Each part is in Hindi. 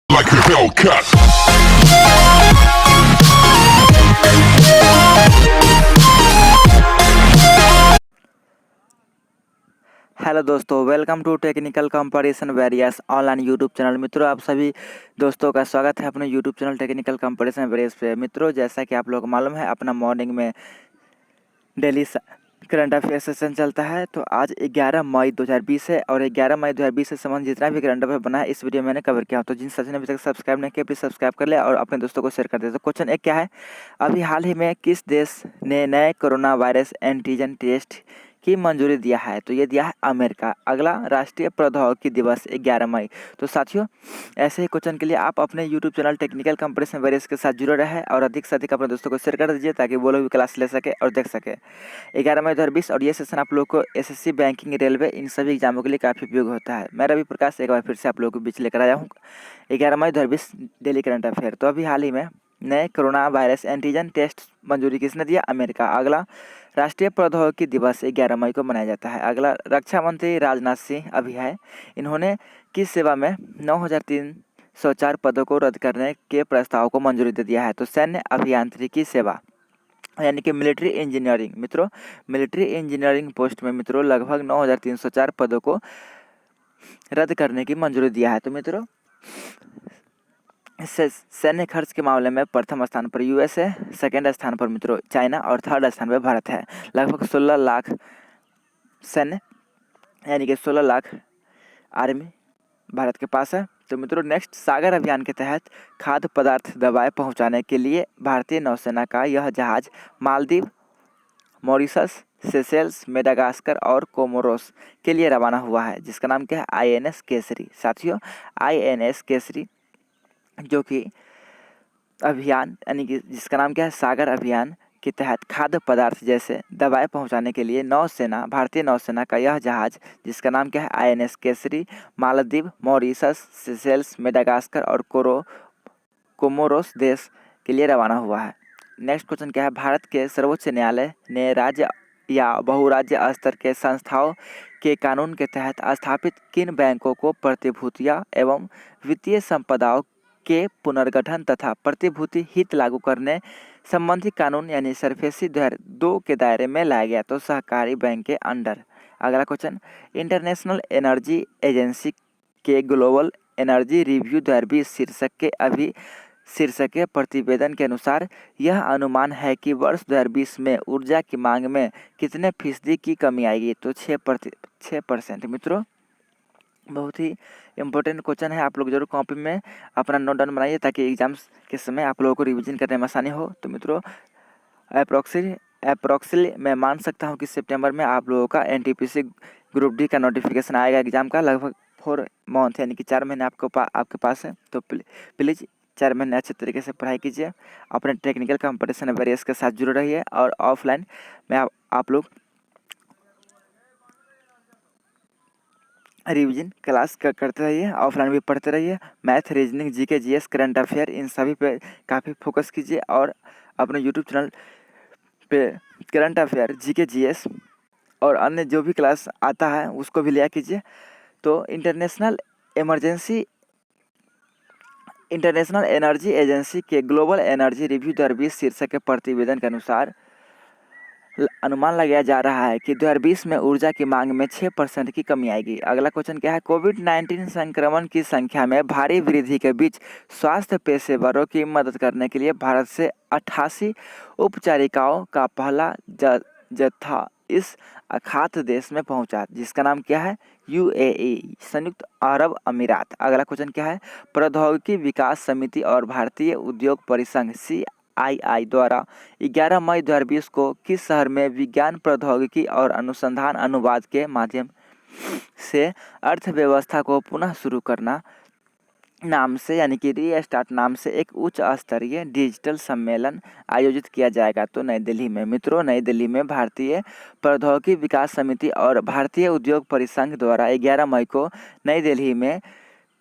like a Hellcat. हेलो दोस्तों, welcome to technical comparison various online YouTube channel. मित्रों, आप सभी दोस्तों का स्वागत है अपने YouTube channel technical comparison various पे। मित्रों, जैसा कि आप लोग को मालूम है, अपना मॉर्निंग में डेली करंट अफेयर सेशन चलता है। तो आज 11 मई 2020 है और 11 मई 2020 से संबंधित जितना भी करंट अफेयर बना है इस वीडियो में मैंने कवर किया। तो जिन सचिन ने अभी तक सब्सक्राइब नहीं किया, प्लीज़ सब्सक्राइब कर ले और अपने दोस्तों को शेयर कर दे। तो क्वेश्चन एक क्या है, अभी हाल ही में किस देश ने नए कोरोना वायरस एंटीजन टेस्ट की मंजूरी दिया है? तो ये दिया है अमेरिका। अगला, राष्ट्रीय प्रौद्योगिकी दिवस 11 मई। तो साथियों, ऐसे ही क्वेश्चन के लिए आप अपने YouTube channel technical comparison various के साथ जुड़े रहे और अधिक से अधिक अपने दोस्तों को शेयर कर दीजिए ताकि वो लोग भी क्लास ले सके और देख सके। 11 मई 2020 और ये सेशन आप लोग को एसएससी, बैंकिंग, रेलवे इन सभी एग्जामों के लिए काफ़ी उपयोग होता है। मैं रवि प्रकाश एक बार फिर से आप लोगों के बीच लेकर आया हूँ 11 मई 2020 डेली करंट अफेयर। तो अभी हाल ही में नए कोरोना वायरस एंटीजन टेस्ट मंजूरी किसने दिया? अमेरिका। अगला, राष्ट्रीय प्रौद्योगिकी दिवस 11 मई को मनाया जाता है। अगला, रक्षा मंत्री राजनाथ सिंह अभी है, इन्होंने किस सेवा में 9,304 पदों को रद्द करने के प्रस्ताव को मंजूरी दे दिया है? तो सैन्य अभियांत्रिकी सेवा यानी कि मिलिट्री इंजीनियरिंग। मित्रों, मिलिट्री इंजीनियरिंग पोस्ट में मित्रों लगभग 9,304 पदों को रद्द करने की मंजूरी दिया है। तो मित्रों, सैन्य खर्च के मामले में प्रथम स्थान पर यूएस है, सेकेंड स्थान पर मित्रों चाइना और थर्ड स्थान पर भारत है। लगभग 16 लाख सैन्य यानी कि 16 लाख आर्मी भारत के पास है। तो मित्रों, नेक्स्ट, सागर अभियान के तहत खाद्य पदार्थ दवाएं पहुंचाने के लिए भारतीय नौसेना का यह जहाज मालदीव, मॉरिशस, सेशेल्स, मेडागास्कर और कोमोरोस के लिए रवाना हुआ है, जिसका नाम क्या है? आईएनएस केसरी। साथियों, आईएनएस केसरी जो कि अभियान यानी कि जिसका नाम क्या है? सागर अभियान के तहत खाद्य पदार्थ जैसे दवाएं पहुंचाने के लिए भारतीय नौसेना का यह जहाज जिसका नाम क्या है? INS Kesari Maldives, Mauritius, Seychelles, Madagascar और कोमोरोस देश के लिए रवाना हुआ है। नेक्स्ट क्वेश्चन क्या है, भारत के सर्वोच्च न्यायालय ने राज्य या बहुराज्य स्तर के संस्थाओं के कानून के तहत स्थापित किन बैंकों को प्रतिभूतियां एवं वित्तीय संपदाओं के पुनर्गठन तथा प्रतिभूति हित लागू करने संबंधी कानून यानी सरफेसी 2002 के दायरे में लाया गया? तो सहकारी बैंक के अंडर। अगला क्वेश्चन, इंटरनेशनल एनर्जी एजेंसी के ग्लोबल एनर्जी रिव्यू 2020 शीर्षक के प्रतिवेदन के अनुसार यह अनुमान है कि वर्ष 2020 में ऊर्जा की मांग में कितने फीसदी की कमी आएगी? तो 6%। मित्रों, बहुत ही इम्पोर्टेंट क्वेश्चन है, आप लोग जरूर कॉपी में अपना नोट डाउन बनाइए ताकि एग्जाम्स के समय आप लोगों को रिवीजन करने में आसानी हो। तो मित्रों, अप्रोक्सीमेटली मैं मान सकता हूँ कि सितंबर में आप लोगों का एनटीपीसी ग्रुप डी का नोटिफिकेशन आएगा एग्जाम का। लगभग 4 मंथ यानी कि 4 महीने आपके पास है। तो प्लीज़ 4 महीने अच्छे तरीके से पढ़ाई कीजिए, अपने टेक्निकल कंपटीशन वेरियस के साथ जुड़े रहिए और ऑफलाइन में आप लोग रिवीजन क्लास करते रहिए, ऑफलाइन भी पढ़ते रहिए। Math, reasoning, GK, GS, current affair इन सभी पे काफ़ी फोकस कीजिए और अपने यूट्यूब चैनल पे करंट अफेयर, जीके, जीएस और अन्य जो भी क्लास आता है उसको भी लिया कीजिए। तो इंटरनेशनल एनर्जी एजेंसी के ग्लोबल एनर्जी रिव्यू 2020 शीर्षक के प्रतिवेदन के अनुसार अनुमान लगाया जा रहा है कि 2020 में ऊर्जा की मांग में 6% की कमी आएगी। अगला क्वेश्चन क्या है, कोविड-19 संक्रमण की संख्या में भारी वृद्धि के बीच स्वास्थ्य पेशेवरों की मदद करने के लिए भारत से 88 उपचारिकाओं का पहला जत्था इस अखात देश में पहुंचा, जिसका नाम क्या है? यूएई, संयुक्त अरब अमीरात। अगला क्वेश्चन क्या है, प्रौद्योगिकी विकास समिति और भारतीय उद्योग परिसंघ CII द्वारा 11 मई 2020 को किस शहर में विज्ञान, प्रौद्योगिकी और अनुसंधान अनुवाद के माध्यम से अर्थव्यवस्था को पुनः शुरू करना नाम से यानी कि रीस्टार्ट नाम से एक उच्च स्तरीय डिजिटल सम्मेलन आयोजित किया जाएगा? तो नई दिल्ली में। मित्रों, नई दिल्ली में भारतीय प्रौद्योगिकी विकास समिति और भारतीय उद्योग परिसंघ द्वारा 11 मई को नई दिल्ली में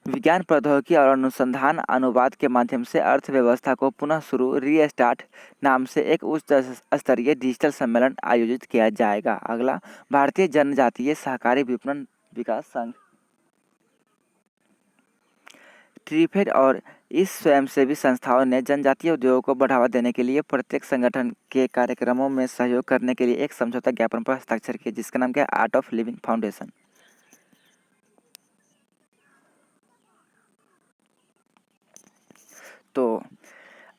विज्ञान, प्रौद्योगिकी और अनुसंधान अनुवाद के माध्यम से अर्थव्यवस्था को पुनः शुरू रीस्टार्ट नाम से एक उच्च स्तरीय डिजिटल सम्मेलन आयोजित किया जाएगा। अगला, भारतीय जनजातीय सहकारी विपणन विकास संघ ट्रीफेड और इस स्वयंसेवी संस्थाओं ने जनजातीय उद्योगों को बढ़ावा देने के लिए प्रत्येक संगठन के कार्यक्रमों में सहयोग करने के लिए एक समझौता ज्ञापन पर हस्ताक्षर किए, जिसका नाम क्या है? Art of living foundation. तो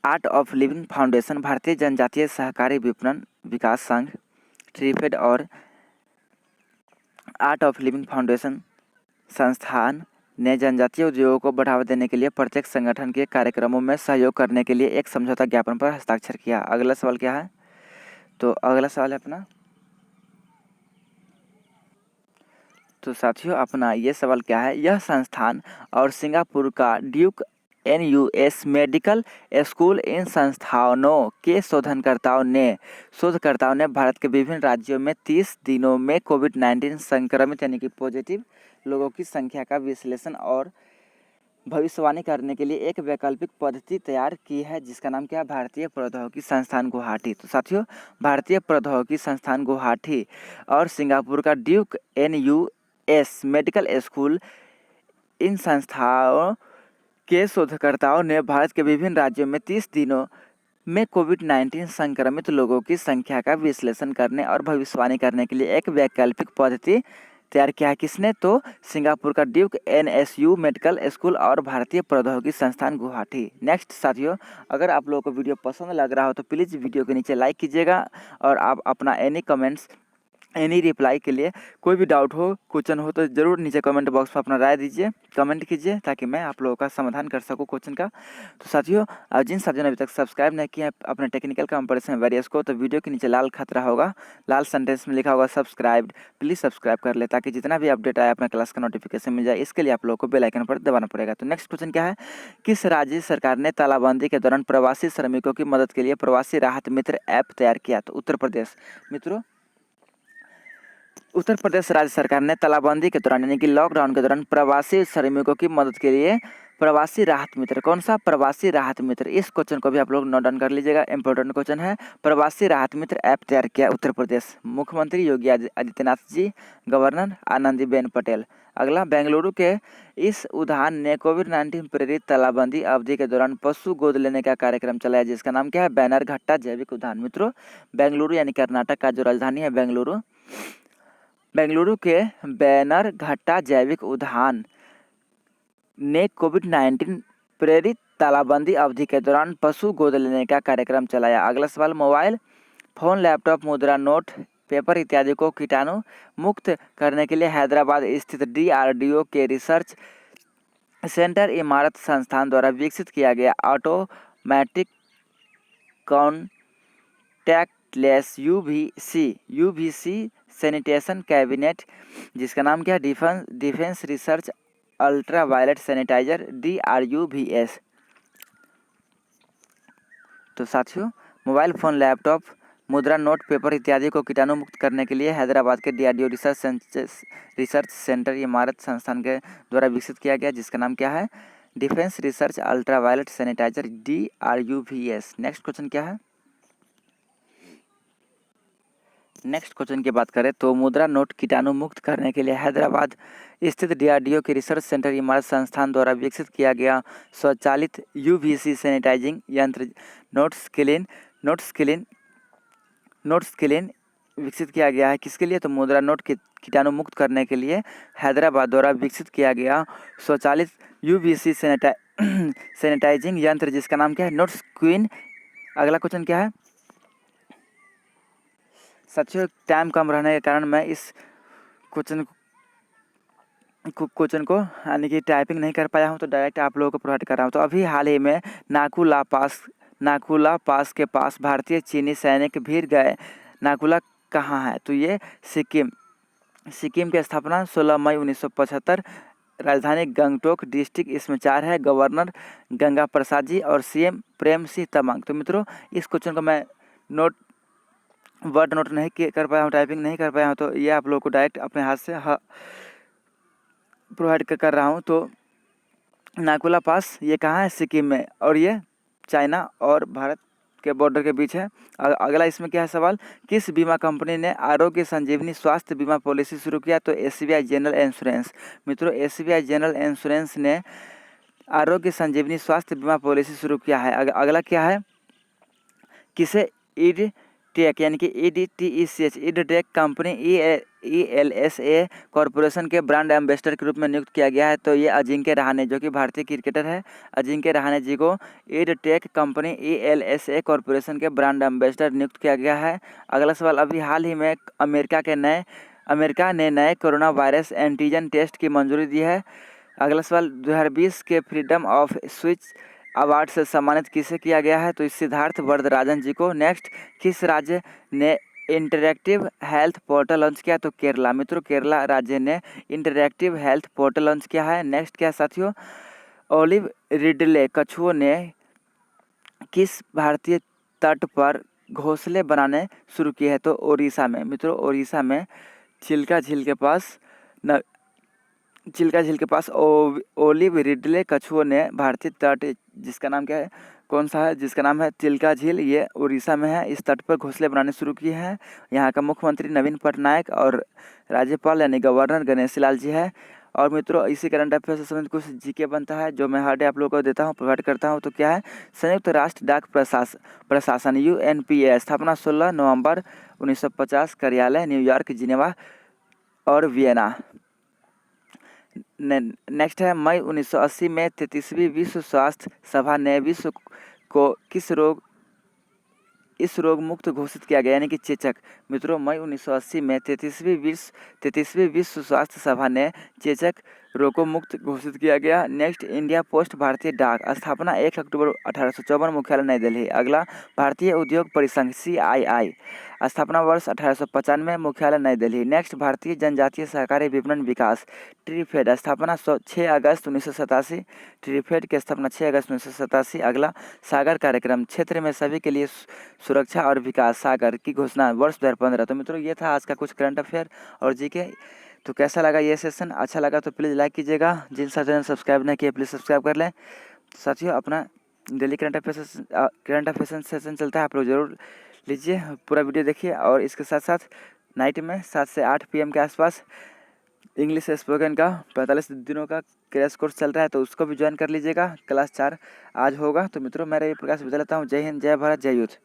आर्ट ऑफ लिविंग फाउंडेशन भारतीय जनजातीय सहकारी विपणन विकास संघ ट्रीफेड और आर्ट ऑफ लिविंग फाउंडेशन संस्थान ने जनजातीय उद्योगों को बढ़ावा देने के लिए प्रत्येक संगठन के कार्यक्रमों में सहयोग करने के लिए एक समझौता ज्ञापन पर हस्ताक्षर किया। अगला सवाल क्या है? तो अगला सवाल है अपना, तो साथियों अपना ये सवाल क्या है? यह संस्थान और सिंगापुर का ड्यूक NUS मेडिकल स्कूल, इन संस्थानों के शोधकर्ताओं ने भारत के विभिन्न राज्यों में 30 दिनों में कोविड-19 संक्रमित यानी कि पॉजिटिव लोगों की संख्या का विश्लेषण और भविष्यवाणी करने के लिए एक वैकल्पिक पद्धति तैयार की है, जिसका नाम क्या है? भारतीय प्रौद्योगिकी संस्थान गुवाहाटी। तो साथियों भारतीय प्रौद्योगिकी संस्थान गुवाहाटी और सिंगापुर का ड्यूक NUS मेडिकल स्कूल, इन संस्थाओं के शोधकर्ताओं ने भारत के विभिन्न राज्यों में 30 दिनों में कोविड-19 संक्रमित लोगों की संख्या का विश्लेषण करने और भविष्यवाणी करने के लिए एक वैकल्पिक पद्धति तैयार किया है। किसने? तो सिंगापुर का ड्यूक NSU मेडिकल स्कूल और भारतीय प्रौद्योगिकी संस्थान गुवाहाटी। नेक्स्ट साथियों, अगर आप लोगों को वीडियो पसंद लग रहा हो तो प्लीज़ वीडियो के नीचे लाइक कीजिएगा और आप अपना एनी कमेंट्स एनी रिप्लाई के लिए कोई भी डाउट हो, क्वेश्चन हो तो ज़रूर नीचे कमेंट बॉक्स में अपना राय दीजिए, कमेंट कीजिए ताकि मैं आप लोगों का समाधान कर सकूं क्वेश्चन का। तो साथियों जिन साथियों ने अभी तक सब्सक्राइब नहीं किया अपने टेक्निकल कंपटीशन वेरियस को, तो वीडियो के नीचे लाल खतरा होगा, लाल सेंटेंस में लिखा होगा सब्सक्राइब्ड, प्लीज़ सब्सक्राइब कर ले ताकि जितना भी अपडेट आए अपना क्लास का नोटिफिकेशन मिल जाए। इसके लिए आप लोगों को बेल आइकन पर दबाना पड़ेगा। तो नेक्स्ट क्वेश्चन क्या है? किस राज्य सरकार ने तालाबंदी के दौरान प्रवासी श्रमिकों की मदद के लिए प्रवासी राहत मित्र ऐप तैयार किया? तो उत्तर प्रदेश। मित्रों उत्तर प्रदेश राज्य सरकार ने तालाबंदी के दौरान यानी कि लॉकडाउन के दौरान प्रवासी श्रमिकों की मदद के लिए प्रवासी राहत मित्र, कौन सा? प्रवासी राहत मित्र। इस क्वेश्चन को भी आप लोग नोट डाउन कर लीजिएगा, इंपॉर्टेंट क्वेश्चन है। प्रवासी राहत मित्र ऐप तैयार किया उत्तर प्रदेश, मुख्यमंत्री योगी आदित्यनाथ जी, गवर्नर आनंदीबेन पटेल। अगला, बेंगलुरु के इस उद्यान ने कोविड-19 प्रेरित तालाबंदी अवधि के दौरान पशु गोद लेने का कार्यक्रम चलाया, जिसका नाम क्या है? बैनरघट्टा जैविक उद्यान। मित्रों बेंगलुरु यानी कर्नाटक का जो राजधानी है बेंगलुरु के बैनरघट्टा जैविक उद्यान ने कोविड-19 प्रेरित तालाबंदी अवधि के दौरान पशु गोद लेने का कार्यक्रम चलाया। अगला सवाल, मोबाइल फोन, लैपटॉप, मुद्रा नोट, पेपर इत्यादि को कीटाणु मुक्त करने के लिए हैदराबाद स्थित DRDO के रिसर्च सेंटर इमारत संस्थान द्वारा विकसित किया गया automatic contactless UVC sanitation cabinet, जिसका नाम क्या है? Defence research ultra violet sanitizer DRUVS। तो साथियों मोबाइल फ़ोन, लैपटॉप, मुद्रा नोट, पेपर इत्यादि को कीटाणु मुक्त करने के लिए हैदराबाद के DRDO रिसर्च सेंटर इमारत संस्थान के द्वारा विकसित किया गया, जिसका नाम क्या है? Defence research ultra violet sanitizer DRUVS। Next question क्या है? नेक्स्ट क्वेश्चन की बात करें तो मुद्रा नोट कीटाणु मुक्त करने के लिए हैदराबाद स्थित DRDO के रिसर्च सेंटर इमारत संस्थान द्वारा विकसित किया गया स्वचालित UVC सैनिटाइजिंग यंत्र नोट्स क्लीन विकसित किया गया है। किसके लिए? तो मुद्रा नोट कीटाणु मुक्त करने के लिए हैदराबाद द्वारा विकसित किया गया स्वचालित UVC सैनिटाइजिंग यंत्र, जिसका नाम क्या है? Notes queen. अगला क्वेश्चन क्या है? साथियों टाइम कम रहने के कारण मैं इस क्वेश्चन को यानी कि टाइपिंग नहीं कर पाया हूं, तो डायरेक्ट आप लोगों को प्रोवाइड कर रहा हूं। तो अभी हाल ही में नाकुला पास के पास भारतीय चीनी सैनिक भिड़ गए। नाकुला कहाँ है? तो ये सिक्किम की स्थापना 16 मई 1975, राजधानी गंगटोक, डिस्ट्रिक्ट इसमें 4 है, गवर्नर गंगा प्रसाद जी और CM प्रेम सिंह तमांग। तो मित्रों इस क्वेश्चन को मैं वर्ड नोट नहीं कर पाया हूँ, टाइपिंग नहीं कर पाया हूँ, तो ये आप लोगों को डायरेक्ट अपने हाथ से प्रोवाइड कर रहा हूँ। तो नाकुला पास ये कहाँ है? सिक्किम में, और ये चाइना और भारत के बॉर्डर के बीच है। अगला इसमें क्या है सवाल? किस बीमा कंपनी ने आरोग्य संजीवनी स्वास्थ्य बीमा पॉलिसी शुरू किया? तो SBI जनरल इंश्योरेंस। मित्रों SBI जनरल इंश्योरेंस ने आरोग्य संजीवनी स्वास्थ्य बीमा पॉलिसी शुरू किया है। अगला क्या है, किसे ईड टेक यानी कि EDTECH ईडटेक कंपनी ELSA कॉरपोरेशन के ब्रांड एम्बेसडर के रूप में नियुक्त किया गया है। तो ये अजिंक्य रहाणे जो कि भारतीय क्रिकेटर है, अजिंक्य रहाणे जी को ईडटेक कंपनी ELSA कॉरपोरेशन के ब्रांड एम्बेसडर नियुक्त किया गया है। अगला सवाल, अभी हाल ही में अमेरिका ने नए कोरोना वायरस एंटीजन टेस्ट की मंजूरी दी है। अगला सवाल, 2020 के फ्रीडम ऑफ स्पीच अवार्ड से सम्मानित किसे किया गया है, तो इस सिद्धार्थ वरदराजन जी को। नेक्स्ट, किस राज्य ने इंटरैक्टिव हेल्थ पोर्टल लॉन्च किया, तो केरला। मित्रों, केरला राज्य ने इंटरैक्टिव हेल्थ पोर्टल लॉन्च किया है। नेक्स्ट क्या साथियों, ओलिव रिडले कछुओं ने किस भारतीय तट पर घोंसले बनाने शुरू किए हैं, तो ओडिशा में। मित्रों, ओडिशा में चिल्का झील के पास ओलिव रिडले कछुओं ने भारतीय तट, जिसका नाम क्या है, कौन सा है, जिसका नाम है चिल्का झील, ये उड़ीसा में है, इस तट पर घोंसले बनाने शुरू किए हैं। यहाँ का मुख्यमंत्री नवीन पटनायक और राज्यपाल यानी गवर्नर गणेशी लाल जी है। और मित्रों, इसी करंट अफेयर से संबंधित कुछ जीके बनता है जो मैं हर डे आप लोगों को देता हूँ, प्रोवाइड करता हूँ। तो क्या है, संयुक्त राष्ट्र डाक प्रशासन UNPA स्थापना 16 नवंबर 1950, कार्यालय न्यूयॉर्क, जिनेवा और वियना। नेक्स्ट है, मई 1980 में 33वीं विश्व स्वास्थ्य सभा ने विश्व को इस रोग मुक्त घोषित किया गया, यानी कि चेचक। मित्रों, मई 1980 में 33वीं विश्व स्वास्थ्य सभा ने चेचक रोग को मुक्त घोषित किया गया। नेक्स्ट, इंडिया पोस्ट भारतीय डाक स्थापना 1 अक्टूबर 1854, मुख्यालय नई दिल्ली। अगला, भारतीय उद्योग परिसंघ CII स्थापना वर्ष 1895, मुख्यालय नई दिल्ली। नेक्स्ट, भारतीय जनजातीय सहकारी विपणन विकास ट्रीफेड स्थापना 6 अगस्त 1987, ट्रीफेड की स्थापना 6 अगस्त 1987। अगला, सागर कार्यक्रम क्षेत्र में सभी के लिए सुरक्षा और विकास सागर की घोषणा वर्ष 2015। तो मित्रों, ये था आज का कुछ करंट अफेयर और जीके। तो कैसा लगा ये सेशन, अच्छा लगा तो प्लीज़ लाइक कीजिएगा, जिन साथियों ने सब्सक्राइब नहीं किया प्लीज़ सब्सक्राइब कर लें। साथियों, अपना डेली करंट अफेयर सेशन चलता है, आप लोग जरूर लीजिए, पूरा वीडियो देखिए। और इसके साथ साथ नाइट में 7 से 8 PM के आसपास इंग्लिश स्पोकन का 45 दिनों का क्रैश कोर्स चल रहा है, तो उसको भी ज्वाइन कर लीजिएगा। क्लास 4 आज होगा। तो मित्रों, मैं रवि प्रकाश विदा लेता हूँ। जय हिंद, जय भारत, जय यूथ।